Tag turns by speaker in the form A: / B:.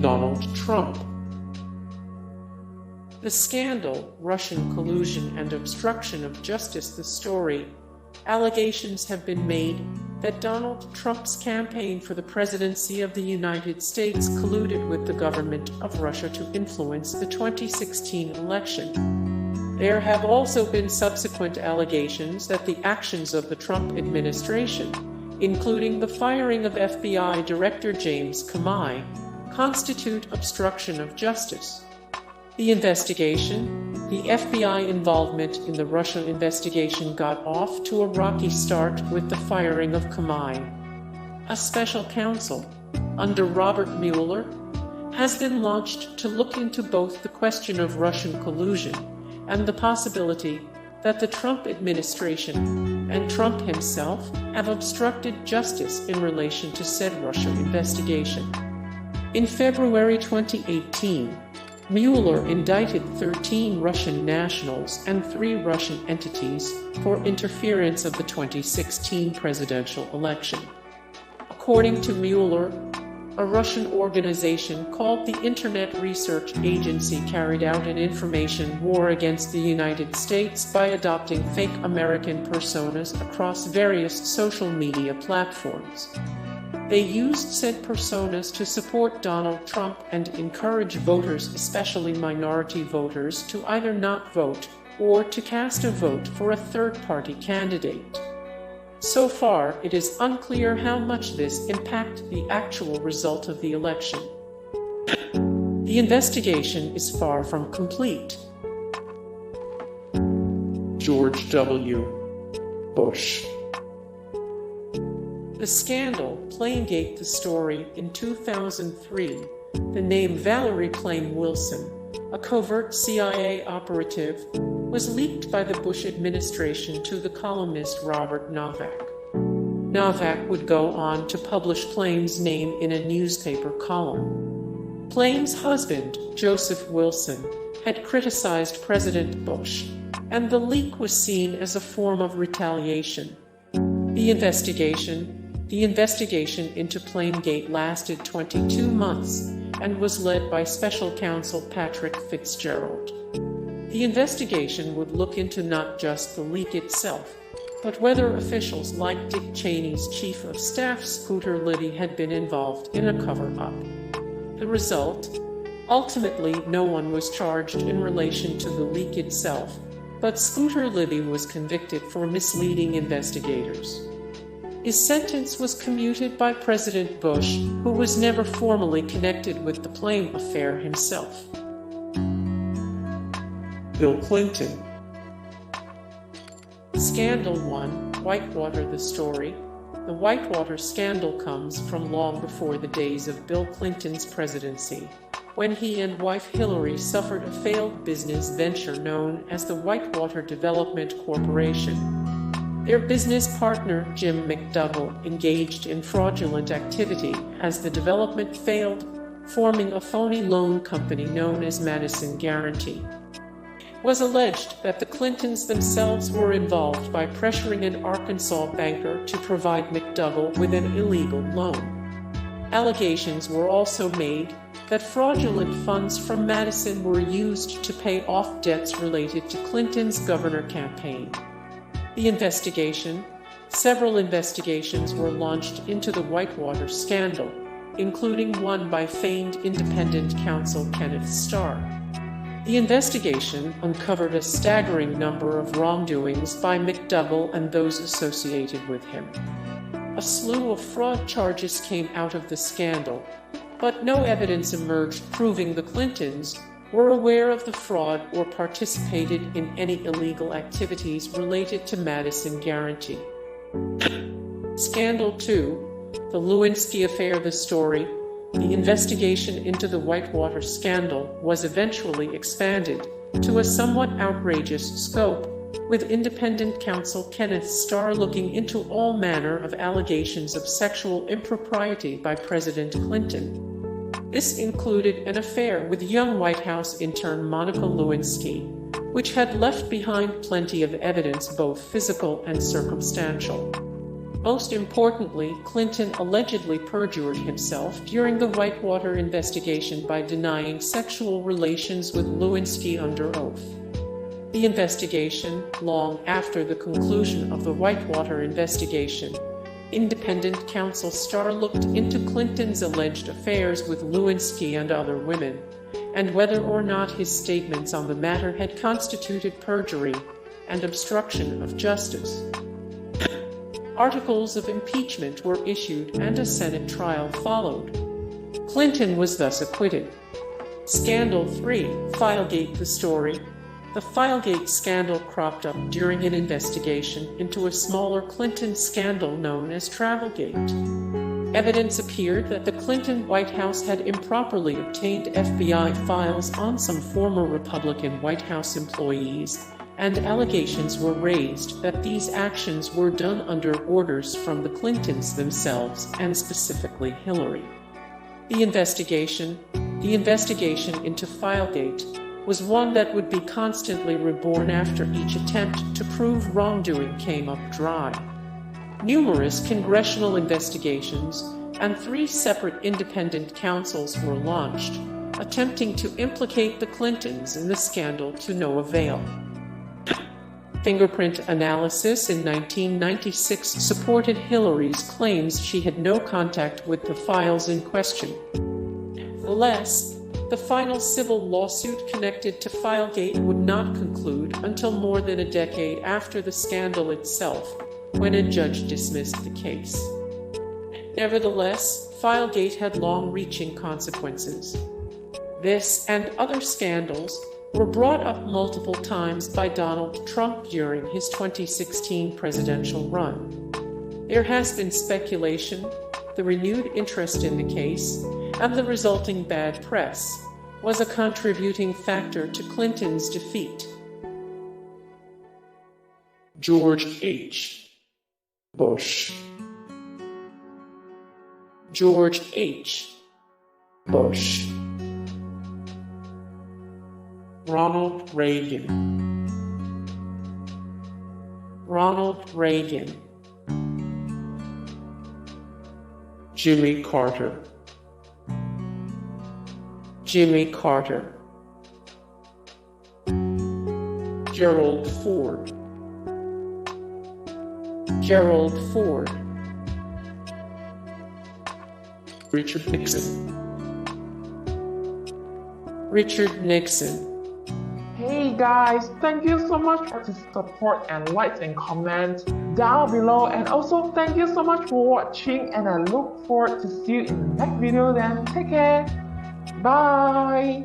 A: Donald Trump. The scandal, Russian collusion and obstruction of justice. The story. Allegations have been made that Donald Trump's campaign for the presidency of the United States colluded with the government of Russia to influence the 2016 election. There have also been subsequent allegations that the actions of the Trump administration, including the firing of FBI Director James Comey, constitute obstruction of justice. The investigation, the FBI involvement in the Russia investigation got off to a rocky start with the firing of Comey. A special counsel, under Robert Mueller, has been launched to look into both the question of Russian collusion and the possibility that the Trump administration and Trump himself have obstructed justice in relation to said Russia investigation. In February 2018, Mueller indicted 13 Russian nationals and 3 Russian entities for interference of the 2016 presidential election. According to Mueller, a Russian organization called the Internet Research Agency carried out an information war against the United States by adopting fake American personas across various social media platforms. They used said personas to support Donald Trump and encourage voters, especially minority voters, to either not vote or to cast a vote for a third-party candidate. So far, it is unclear how much this impacted the actual result of the election. The investigation is far from complete. George W. Bush. The scandal, Plainegate. The story. In 2003, the name Valerie Plame Wilson, a covert CIA operative, was leaked by the Bush administration to the columnist Robert Novak. Novak would go on to publish Plame's name in a newspaper column. Plame's husband, Joseph Wilson, had criticized President Bush, and the leak was seen as a form of retaliation. The investigation into Plainegate lasted 22 months and was led by special counsel Patrick Fitzgerald. The investigation would look into not just the leak itself, but whether officials like Dick Cheney's chief of staff Scooter Libby had been involved in a cover-up. The result? Ultimately, no one was charged in relation to the leak itself, but Scooter Libby was convicted for misleading investigators. His sentence was commuted by President Bush, who was never formally connected with the Plame affair himself. Bill Clinton. Scandal 1. Whitewater. The story. The Whitewater scandal comes from long before the days of Bill Clinton's presidency, when he and wife Hillary suffered a failed business venture known as the Whitewater Development Corporation. Their business partner, Jim McDougal, engaged in fraudulent activity as the development failed, forming a phony loan company known as Madison Guaranty. It was alleged that the Clintons themselves were involved by pressuring an Arkansas banker to provide McDougal with an illegal loan. Allegations were also made that fraudulent funds from Madison were used to pay off debts related to Clinton's governor campaign. The investigation. Several investigations were launched into the Whitewater scandal, including one by famed independent counsel Kenneth Starr. The investigation uncovered a staggering number of wrongdoings by McDougal and those associated with him. A slew of fraud charges came out of the scandal, but no evidence emerged proving the Clintons were aware of the fraud or participated in any illegal activities related to Madison Guaranty. Scandal 2. The Lewinsky Affair. The story. The investigation into the Whitewater scandal was eventually expanded to a somewhat outrageous scope, with independent counsel Kenneth Starr looking into all manner of allegations of sexual impropriety by President Clinton. This included an affair with young White House intern Monica Lewinsky, which had left behind plenty of evidence, both physical and circumstantial. Most importantly, Clinton allegedly perjured himself during the Whitewater investigation by denying sexual relations with Lewinsky under oath. The investigation, long after the conclusion of the Whitewater investigation, independent counsel Starr looked into Clinton's alleged affairs with Lewinsky and other women, and whether or not his statements on the matter had constituted perjury and obstruction of justice. Articles of impeachment were issued and a Senate trial followed. Clinton was thus acquitted. Scandal 3. Filegate. The story. The Filegate scandal cropped up during an investigation into a smaller Clinton scandal known as Travelgate. Evidence appeared that the Clinton White House had improperly obtained FBI files on some former Republican White House employees, and allegations were raised that these actions were done under orders from the Clintons themselves, and specifically Hillary. The investigation into Filegate was one that would be constantly reborn after each attempt to prove wrongdoing came up dry. Numerous congressional investigations and 3 separate independent counsels were launched, attempting to implicate the Clintons in the scandal to no avail. Fingerprint analysis in 1996 supported Hillary's claims she had no contact with the files in question. Nevertheless, the final civil lawsuit connected to Filegate would not conclude until more than a decade after the scandal itself, when a judge dismissed the case. Nevertheless, Filegate had long-reaching consequences. This and other scandals were brought up multiple times by Donald Trump during his 2016 presidential run. There has been speculation, the renewed interest in the case, and the resulting bad press was a contributing factor to Clinton's defeat.
B: George H. Bush.
A: George H.
B: Bush.
A: Ronald Reagan. Ronald Reagan.
B: Jimmy Carter.
A: Jimmy Carter.
B: Gerald Ford.
A: Gerald Ford.
B: Richard Nixon.
A: Richard Nixon.
C: Hey guys, thank you so much for the support and likes and comments down below, and also thank you so much for watching, and I look forward to see you in the next video. Then take care. Bye.